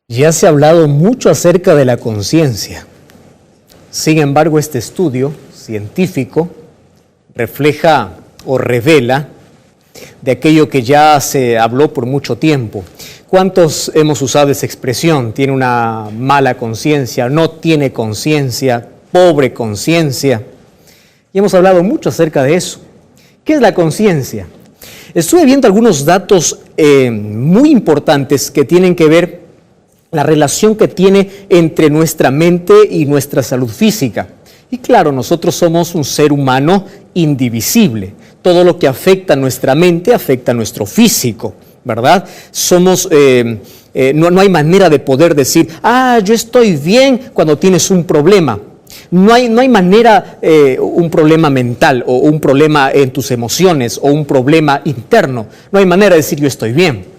Ya se ha hablado mucho acerca de la conciencia. Sin embargo, este estudio científico refleja o revela de aquello que ya se habló por mucho tiempo. ¿Cuántos hemos usado esa expresión? Tiene una mala conciencia, no tiene conciencia, pobre conciencia. Y hemos hablado mucho acerca de eso. ¿Qué es la conciencia? Estuve viendo algunos datos muy importantes que tienen que ver la relación que tiene entre nuestra mente y nuestra salud física. Y claro, nosotros somos un ser humano indivisible. Todo lo que afecta a nuestra mente afecta a nuestro físico, ¿verdad? No hay manera de poder decir, yo estoy bien cuando tienes un problema. No hay manera, un problema mental o un problema en tus emociones o un problema interno. No hay manera de decir yo estoy bien.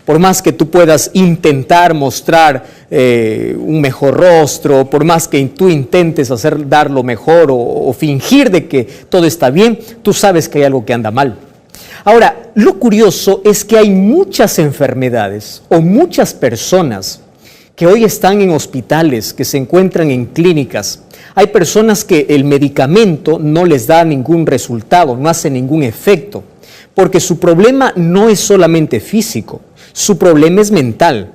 Por más que tú puedas intentar mostrar un mejor rostro, por más que tú intentes dar lo mejor o fingir de que todo está bien, tú sabes que hay algo que anda mal. Ahora, lo curioso es que hay muchas enfermedades o muchas personas que hoy están en hospitales, que se encuentran en clínicas. Hay personas que el medicamento no les da ningún resultado, no hace ningún efecto, porque su problema no es solamente físico. Su problema es mental.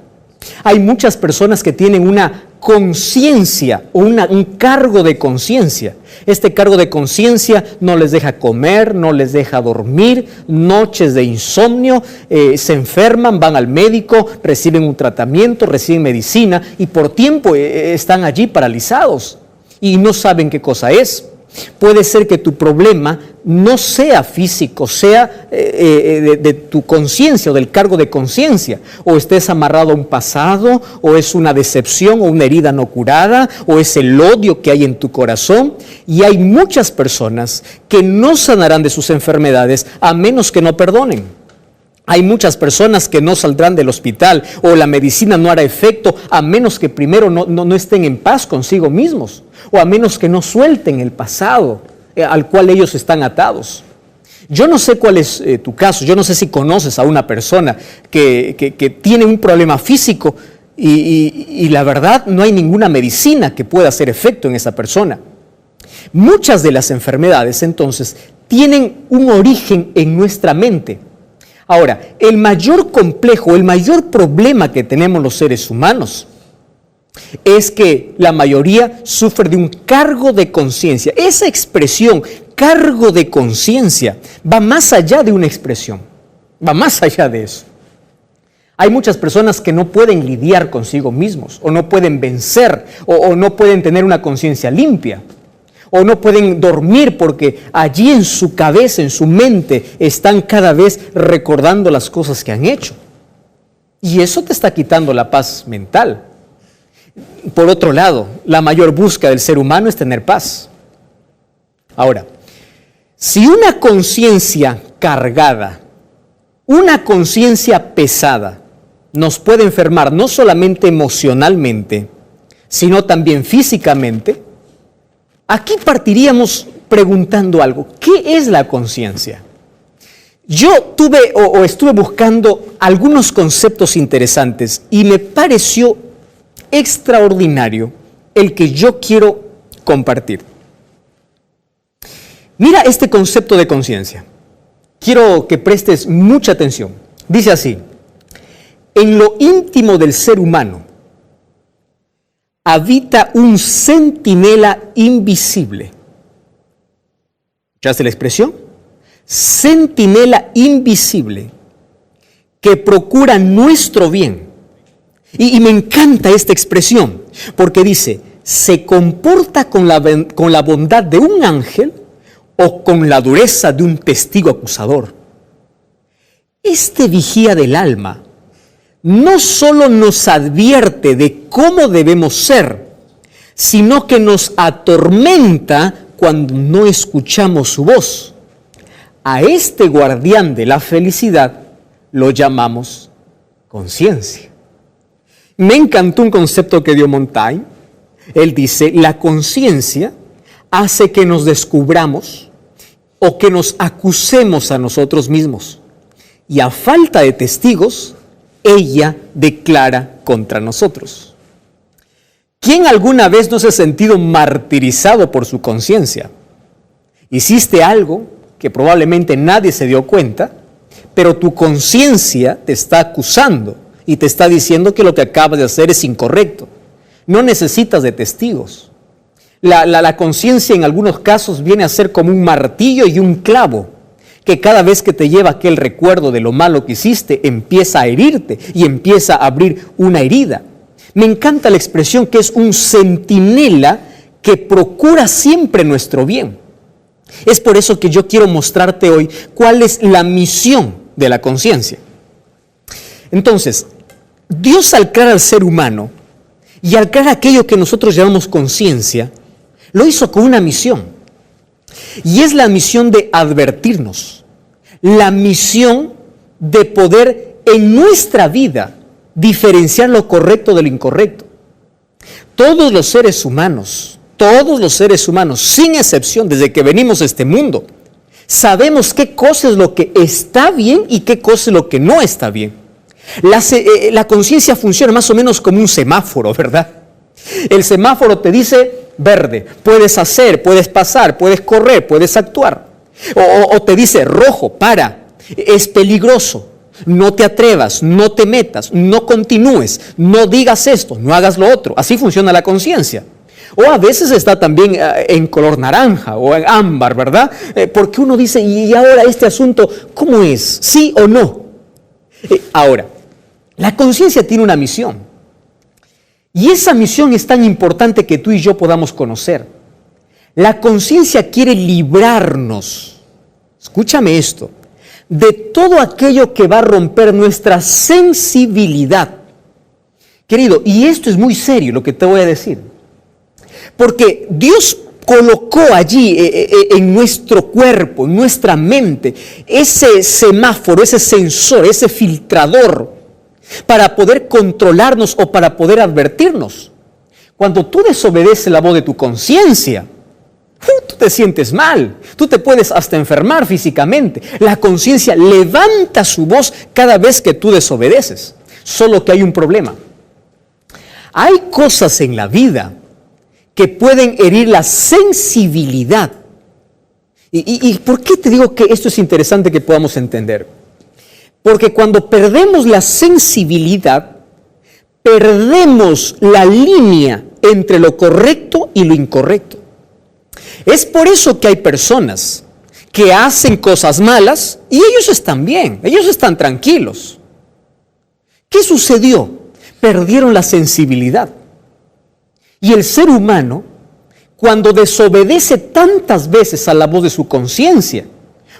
Hay muchas personas que tienen una conciencia o un cargo de conciencia. Este cargo de conciencia no les deja comer, no les deja dormir, noches de insomnio, se enferman, van al médico, reciben un tratamiento, reciben medicina y por tiempo están allí paralizados y no saben qué cosa es. Puede ser que tu problema no sea físico, sea de tu conciencia o del cargo de conciencia, o estés amarrado a un pasado, o es una decepción o una herida no curada, o es el odio que hay en tu corazón. Y hay muchas personas que no sanarán de sus enfermedades a menos que no perdonen. Hay muchas personas que no saldrán del hospital o la medicina no hará efecto a menos que primero no estén en paz consigo mismos o a menos que no suelten el pasado al cual ellos están atados. Yo no sé cuál es tu caso, yo no sé si conoces a una persona que tiene un problema físico y la verdad no hay ninguna medicina que pueda hacer efecto en esa persona. Muchas de las enfermedades entonces tienen un origen en nuestra mente. Ahora, el mayor complejo, el mayor problema que tenemos los seres humanos es que la mayoría sufre de un cargo de conciencia. Esa expresión, cargo de conciencia, va más allá de una expresión, va más allá de eso. Hay muchas personas que no pueden lidiar consigo mismos, o no pueden vencer, o no pueden tener una conciencia limpia. O no pueden dormir porque allí en su cabeza, en su mente, están cada vez recordando las cosas que han hecho. Y eso te está quitando la paz mental. Por otro lado, la mayor búsqueda del ser humano es tener paz. Ahora, si una conciencia cargada, una conciencia pesada, nos puede enfermar no solamente emocionalmente, sino también físicamente, aquí partiríamos preguntando algo. ¿Qué es la conciencia? Yo estuve buscando algunos conceptos interesantes y me pareció extraordinario el que yo quiero compartir. Mira este concepto de conciencia. Quiero que prestes mucha atención. Dice así: en lo íntimo del ser humano habita un centinela invisible. ¿Escuchaste la expresión? Centinela invisible que procura nuestro bien. Y me encanta esta expresión porque dice, se comporta con la bondad de un ángel o con la dureza de un testigo acusador. Este vigía del alma no solo nos advierte de cómo debemos ser, sino que nos atormenta cuando no escuchamos su voz. A este guardián de la felicidad lo llamamos conciencia. Me encantó un concepto que dio Montaigne. Él dice, la conciencia hace que nos descubramos o que nos acusemos a nosotros mismos. Y a falta de testigos, ella declara contra nosotros. ¿Quién alguna vez no se ha sentido martirizado por su conciencia? Hiciste algo que probablemente nadie se dio cuenta, pero tu conciencia te está acusando y te está diciendo que lo que acabas de hacer es incorrecto. No necesitas de testigos. La conciencia en algunos casos viene a ser como un martillo y un clavo, que cada vez que te lleva aquel recuerdo de lo malo que hiciste, empieza a herirte y empieza a abrir una herida. Me encanta la expresión que es un centinela que procura siempre nuestro bien. Es por eso que yo quiero mostrarte hoy cuál es la misión de la conciencia. Entonces, Dios al crear al ser humano y al crear aquello que nosotros llamamos conciencia, lo hizo con una misión. Y es la misión de advertirnos, la misión de poder en nuestra vida diferenciar lo correcto de lo incorrecto. Todos los seres humanos, sin excepción, desde que venimos a este mundo, sabemos qué cosa es lo que está bien y qué cosa es lo que no está bien. La conciencia funciona más o menos como un semáforo, ¿verdad? El semáforo te dice verde, puedes hacer, puedes pasar, puedes correr, puedes actuar. O te dice rojo, para, es peligroso, no te atrevas, no te metas, no continúes, no digas esto, no hagas lo otro. Así funciona la conciencia. O a veces está también en color naranja o en ámbar, ¿verdad? Porque uno dice, ¿y ahora este asunto cómo es? ¿Sí o no? Ahora, la conciencia tiene una misión. Y esa misión es tan importante que tú y yo podamos conocer. La conciencia quiere librarnos, escúchame esto, de todo aquello que va a romper nuestra sensibilidad. Querido, y esto es muy serio lo que te voy a decir. Porque Dios colocó allí en nuestro cuerpo, en nuestra mente, ese semáforo, ese sensor, ese filtrador, para poder controlarnos o para poder advertirnos. Cuando tú desobedeces la voz de tu conciencia, tú te sientes mal, tú te puedes hasta enfermar físicamente. La conciencia levanta su voz cada vez que tú desobedeces. Solo que hay un problema. Hay cosas en la vida que pueden herir la sensibilidad. ¿Y por qué te digo que esto es interesante que podamos entender? Porque cuando perdemos la sensibilidad, perdemos la línea entre lo correcto y lo incorrecto. Es por eso que hay personas que hacen cosas malas y ellos están bien, ellos están tranquilos. ¿Qué sucedió? Perdieron la sensibilidad. Y el ser humano, cuando desobedece tantas veces a la voz de su conciencia,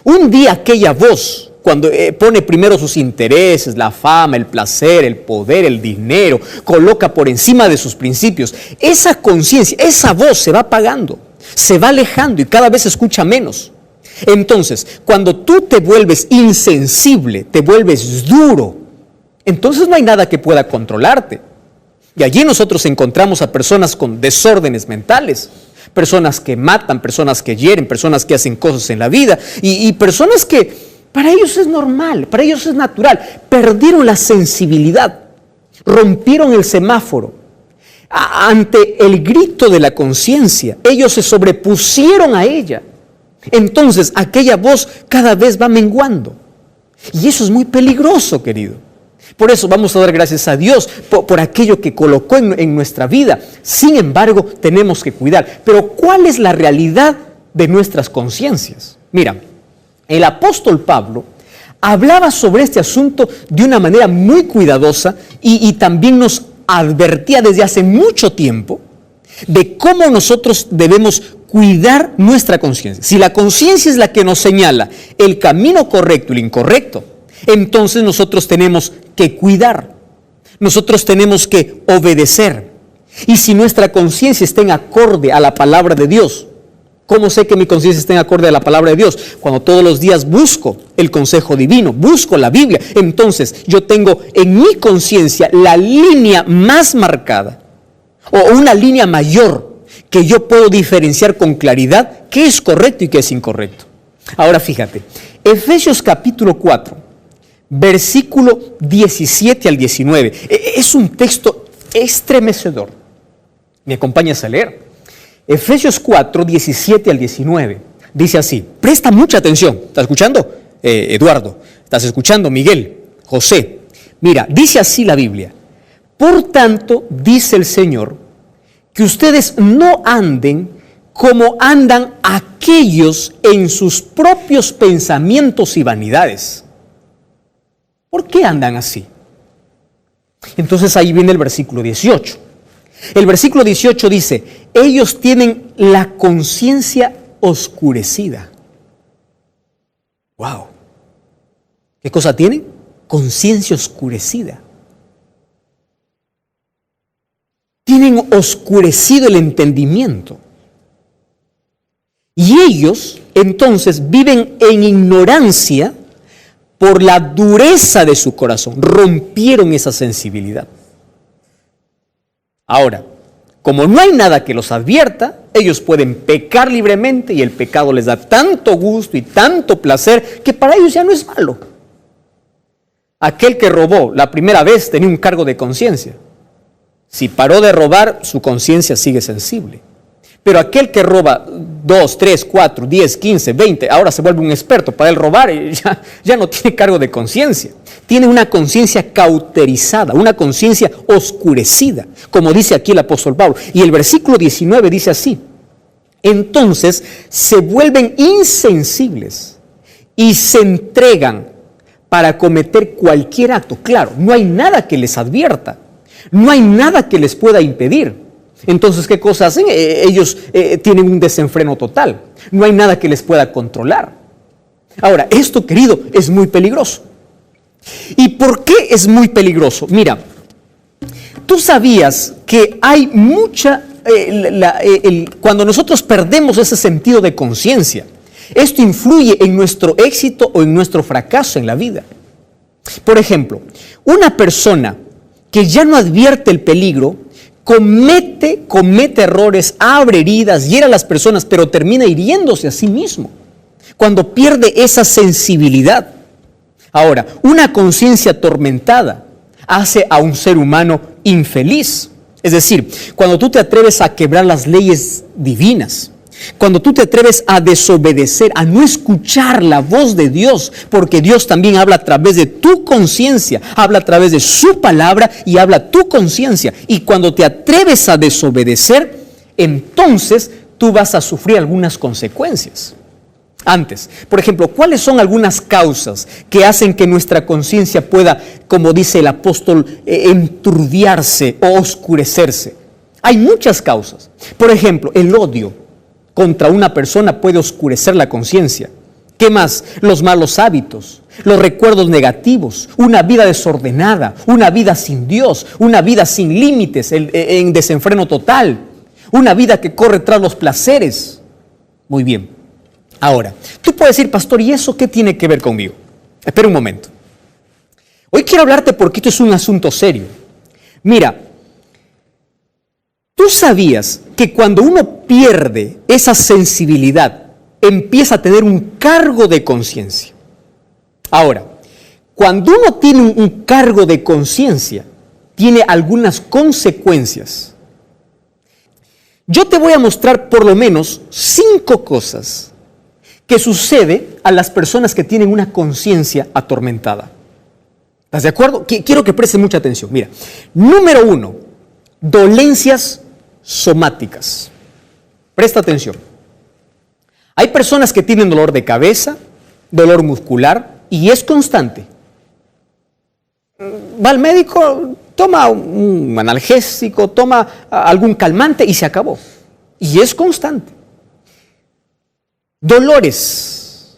un día aquella voz, cuando pone primero sus intereses, la fama, el placer, el poder, el dinero, coloca por encima de sus principios, esa conciencia, esa voz se va apagando, se va alejando y cada vez se escucha menos. Entonces, cuando tú te vuelves insensible, te vuelves duro, entonces no hay nada que pueda controlarte. Y allí nosotros encontramos a personas con desórdenes mentales, personas que matan, personas que hieren, personas que hacen cosas en la vida y personas que para ellos es normal, para ellos es natural. Perdieron la sensibilidad, rompieron el semáforo. Ante el grito de la conciencia, ellos se sobrepusieron a ella. Entonces aquella voz cada vez va menguando. Y eso es muy peligroso, querido. Por eso vamos a dar gracias a Dios por aquello que colocó en nuestra vida. Sin embargo, tenemos que cuidar. Pero ¿cuál es la realidad de nuestras conciencias? Mira, el apóstol Pablo hablaba sobre este asunto de una manera muy cuidadosa y también nos advertía desde hace mucho tiempo de cómo nosotros debemos cuidar nuestra conciencia. Si la conciencia es la que nos señala el camino correcto y el incorrecto, entonces nosotros tenemos que cuidar, nosotros tenemos que obedecer. Y si nuestra conciencia está en acorde a la palabra de Dios, ¿cómo sé que mi conciencia está en acorde a la palabra de Dios? Cuando todos los días busco el consejo divino, busco la Biblia, entonces yo tengo en mi conciencia la línea más marcada o una línea mayor que yo puedo diferenciar con claridad qué es correcto y qué es incorrecto. Ahora fíjate, Efesios capítulo 4. versículo 17 al 19. Es un texto estremecedor. ¿Me acompañas a leer? Efesios 4, 17 al 19. Dice así, presta mucha atención. ¿Estás escuchando? Eduardo, ¿estás escuchando? Miguel, José. Mira, dice así la Biblia. Por tanto, dice el Señor, que ustedes no anden como andan aquellos en sus propios pensamientos y vanidades. ¿Por qué andan así? Entonces ahí viene el versículo 18. El versículo 18 dice, ellos tienen la conciencia oscurecida. ¡Wow! ¿Qué cosa tienen? Conciencia oscurecida. Tienen oscurecido el entendimiento. Y ellos entonces viven en ignorancia por la dureza de su corazón. Rompieron esa sensibilidad. Ahora, como no hay nada que los advierta, ellos pueden pecar libremente y el pecado les da tanto gusto y tanto placer que para ellos ya no es malo. Aquel que robó la primera vez tenía un cargo de conciencia. Si paró de robar, su conciencia sigue sensible. Pero aquel que roba 2, 3, 4, 10, 15, 20, ahora se vuelve un experto para él robar y ya no tiene cargo de conciencia. Tiene una conciencia cauterizada, una conciencia oscurecida, como dice aquí el apóstol Pablo. Y el versículo 19 dice así, entonces se vuelven insensibles y se entregan para cometer cualquier acto. Claro, no hay nada que les advierta, no hay nada que les pueda impedir. Entonces, ¿qué cosa hacen? Ellos tienen un desenfreno total. No hay nada que les pueda controlar. Ahora, esto, querido, es muy peligroso. ¿Y por qué es muy peligroso? Mira, tú sabías que hay mucha... cuando nosotros perdemos ese sentido de conciencia, esto influye en nuestro éxito o en nuestro fracaso en la vida. Por ejemplo, una persona que ya no advierte el peligro, comete errores, abre heridas, hiere a las personas, pero termina hiriéndose a sí mismo cuando pierde esa sensibilidad. Ahora, una conciencia atormentada hace a un ser humano infeliz. Es decir, cuando tú te atreves a quebrar las leyes divinas, cuando tú te atreves a desobedecer, a no escuchar la voz de Dios, porque Dios también habla a través de tu conciencia, habla a través de su palabra y habla a tu conciencia. Y cuando te atreves a desobedecer, entonces tú vas a sufrir algunas consecuencias. Antes, por ejemplo, ¿cuáles son algunas causas que hacen que nuestra conciencia pueda, como dice el apóstol, enturbiarse o oscurecerse? Hay muchas causas. Por ejemplo, el odio contra una persona puede oscurecer la conciencia. ¿Qué más? Los malos hábitos, los recuerdos negativos, una vida desordenada, una vida sin Dios, una vida sin límites, en desenfreno total, una vida que corre tras los placeres. Muy bien. Ahora, tú puedes decir, pastor, ¿y eso qué tiene que ver conmigo? Espera un momento. Hoy quiero hablarte porque esto es un asunto serio. Mira, ¿tú sabías que cuando uno pierde esa sensibilidad, empieza a tener un cargo de conciencia? Ahora, cuando uno tiene un cargo de conciencia, tiene algunas consecuencias. Yo te voy a mostrar por lo menos 5 cosas que sucede a las personas que tienen una conciencia atormentada. ¿Estás de acuerdo? Quiero que prestes mucha atención. Mira, número 1, dolencias somáticas. Presta atención. Hay personas que tienen dolor de cabeza, dolor muscular y es constante. Va al médico, toma un analgésico, toma algún calmante y se acabó. Y es constante. Dolores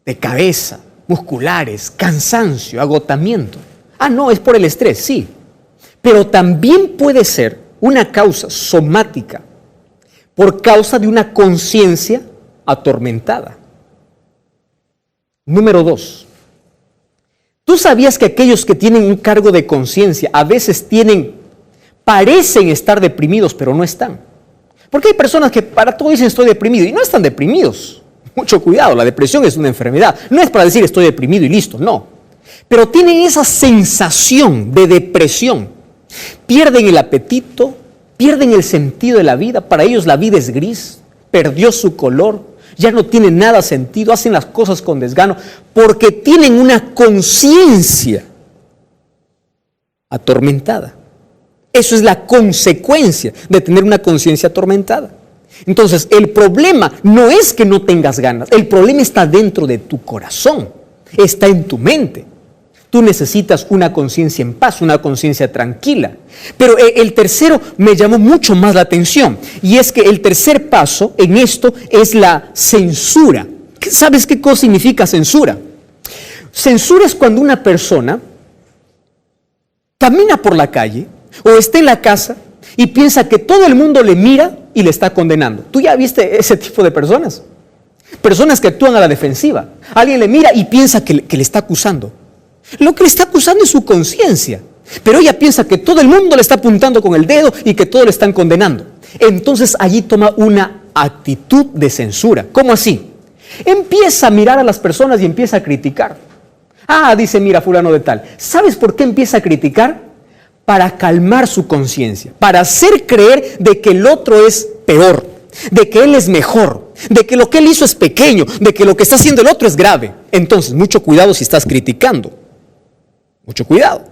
de cabeza, musculares, cansancio, agotamiento. No, es por el estrés, sí. Pero también puede ser una causa somática por causa de una conciencia atormentada. Número 2. ¿Tú sabías que aquellos que tienen un cargo de conciencia a veces parecen estar deprimidos, pero no están? Porque hay personas que para todo dicen estoy deprimido y no están deprimidos. Mucho cuidado, la depresión es una enfermedad. No es para decir estoy deprimido y listo, no. pero tienen esa sensación de depresión. Pierden el apetito, pierden el sentido de la vida. Para ellos la vida es gris, perdió su color, ya no tiene nada sentido, hacen las cosas con desgano, porque tienen una conciencia atormentada. Eso es la consecuencia de tener una conciencia atormentada. Entonces, el problema no es que no tengas ganas, el problema está dentro de tu corazón, está en tu mente. Tú necesitas una conciencia en paz, una conciencia tranquila. Pero el tercero me llamó mucho más la atención, y es que el tercer paso en esto es la censura. ¿Sabes qué cosa significa censura? Censura es cuando una persona camina por la calle o está en la casa y piensa que todo el mundo le mira y le está condenando. ¿Tú ya viste ese tipo de personas? Personas que actúan a la defensiva. Alguien le mira y piensa que le está acusando. Lo que le está acusando es su conciencia. Pero ella piensa que todo el mundo le está apuntando con el dedo y que todos le están condenando. Entonces allí toma una actitud de censura. ¿Cómo así? Empieza a mirar a las personas y empieza a criticar. Dice, mira, fulano de tal. ¿Sabes por qué empieza a criticar? Para calmar su conciencia, para hacer creer de que el otro es peor, de que él es mejor, de que lo que él hizo es pequeño, de que lo que está haciendo el otro es grave. Entonces, mucho cuidado si estás criticando. Mucho cuidado.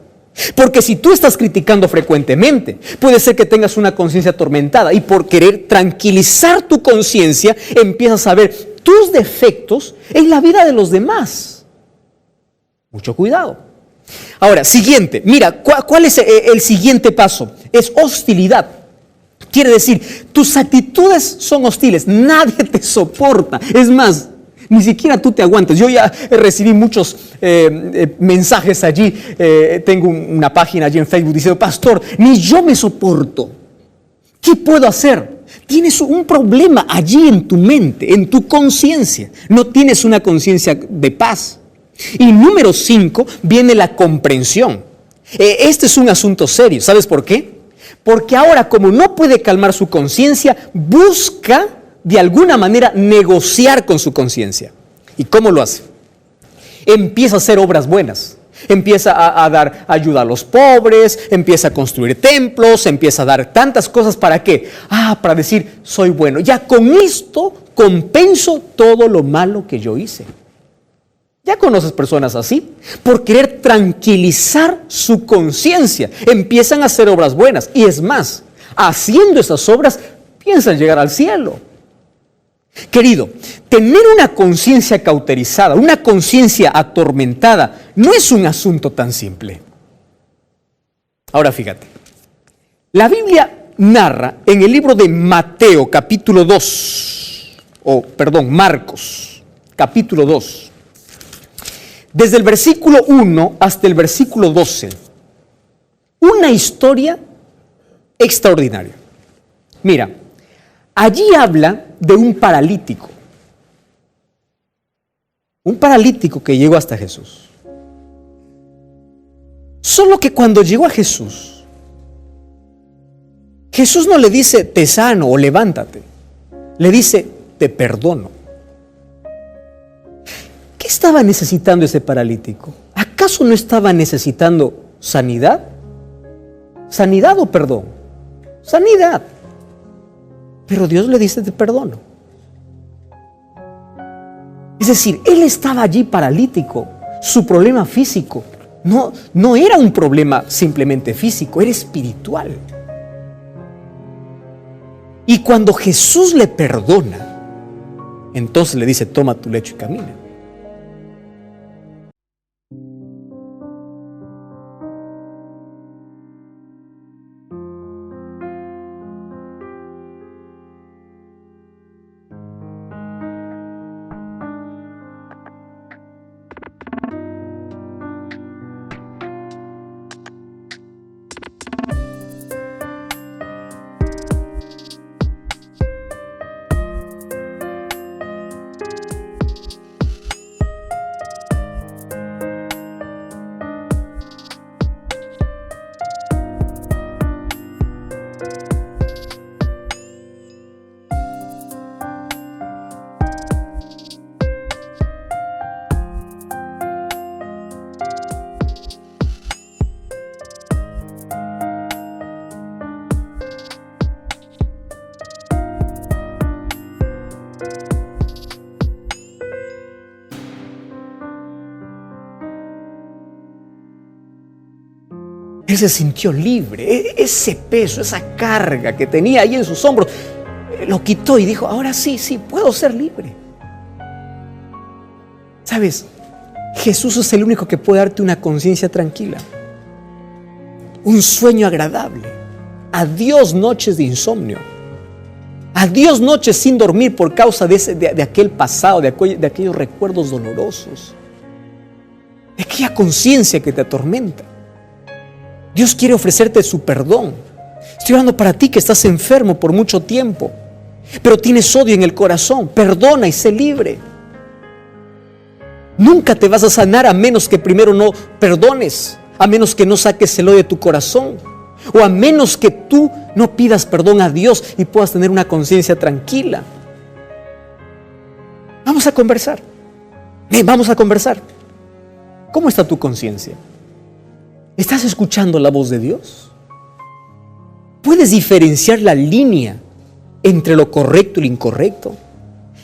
Porque si tú estás criticando frecuentemente, puede ser que tengas una conciencia atormentada y por querer tranquilizar tu conciencia, empiezas a ver tus defectos en la vida de los demás. Mucho cuidado. Ahora, siguiente, mira, ¿cuál es el siguiente paso? Es hostilidad. Quiere decir, tus actitudes son hostiles, nadie te soporta. Es más, ni siquiera tú te aguantas. Yo ya recibí muchos mensajes allí, tengo una página allí en Facebook diciendo, pastor, ni yo me soporto. ¿Qué puedo hacer? Tienes un problema allí en tu mente, en tu conciencia. No tienes una conciencia de paz. Y número 5 viene la comprensión. Este es un asunto serio. ¿Sabes por qué? Porque ahora, como no puede calmar su conciencia, busca de alguna manera negociar con su conciencia. ¿Y cómo lo hace? Empieza a hacer obras buenas. Empieza a dar ayuda a los pobres, empieza a construir templos, empieza a dar tantas cosas. ¿Para qué? Para decir, soy bueno. Ya con esto compenso todo lo malo que yo hice. ¿Ya conoces personas así? Por querer tranquilizar su conciencia, empiezan a hacer obras buenas. Y es más, haciendo esas obras, piensan llegar al cielo. Querido, tener una conciencia cauterizada, una conciencia atormentada, no es un asunto tan simple. Ahora fíjate, la Biblia narra en el libro de Mateo, capítulo 2, Marcos, capítulo 2, desde el versículo 1 hasta el versículo 12, una historia extraordinaria. Mira, allí habla de un paralítico que llegó hasta Jesús. Solo que cuando llegó a Jesús, Jesús no le dice, te sano o levántate, le dice, te perdono. ¿Qué estaba necesitando ese paralítico? ¿Acaso no estaba necesitando sanidad? ¿Sanidad o perdón? Sanidad. Pero Dios le dice, te perdono. Es decir, él estaba allí paralítico. Su problema físico no era un problema simplemente físico, era espiritual. Y cuando Jesús le perdona, entonces le dice, toma tu lecho y camina. Él se sintió libre. Ese peso, esa carga que tenía ahí en sus hombros, lo quitó y dijo, ahora sí, puedo ser libre. ¿Sabes? Jesús es el único que puede darte una conciencia tranquila, un sueño agradable. Adiós noches de insomnio. Adiós noches sin dormir por causa de aquel pasado, de aquellos recuerdos dolorosos, de aquella conciencia que te atormenta. Dios quiere ofrecerte su perdón. Estoy hablando para ti que estás enfermo por mucho tiempo, pero tienes odio en el corazón. Perdona y sé libre. Nunca te vas a sanar a menos que primero no perdones, a menos que no saques el odio de tu corazón, o a menos que tú no pidas perdón a Dios y puedas tener una conciencia tranquila. Vamos a conversar. Vamos a conversar. ¿Cómo está tu conciencia? ¿Estás escuchando la voz de Dios? ¿Puedes diferenciar la línea entre lo correcto y lo incorrecto?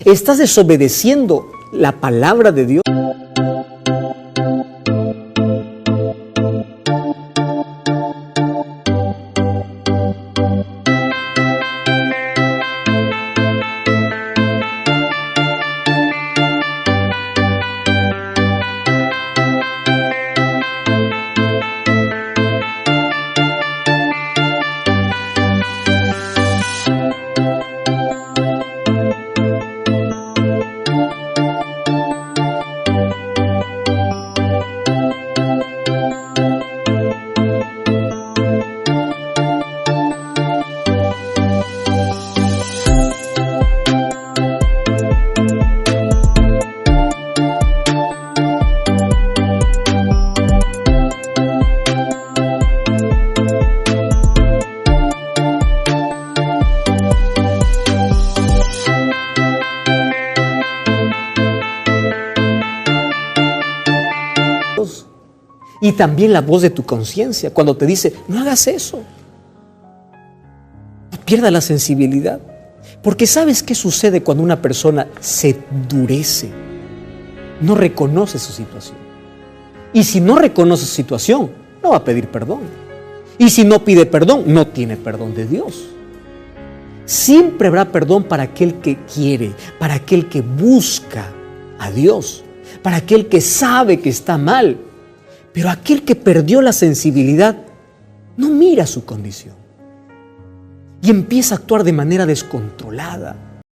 ¿Estás desobedeciendo la palabra de Dios? Y también la voz de tu conciencia cuando te dice, no hagas eso. No pierdas la sensibilidad. Porque ¿sabes qué sucede cuando una persona se endurece? No reconoce su situación. Y si no reconoce su situación, no va a pedir perdón. Y si no pide perdón, no tiene perdón de Dios. Siempre habrá perdón para aquel que quiere, para aquel que busca a Dios, para aquel que sabe que está mal. Pero aquel que perdió la sensibilidad no mira su condición y empieza a actuar de manera descontrolada.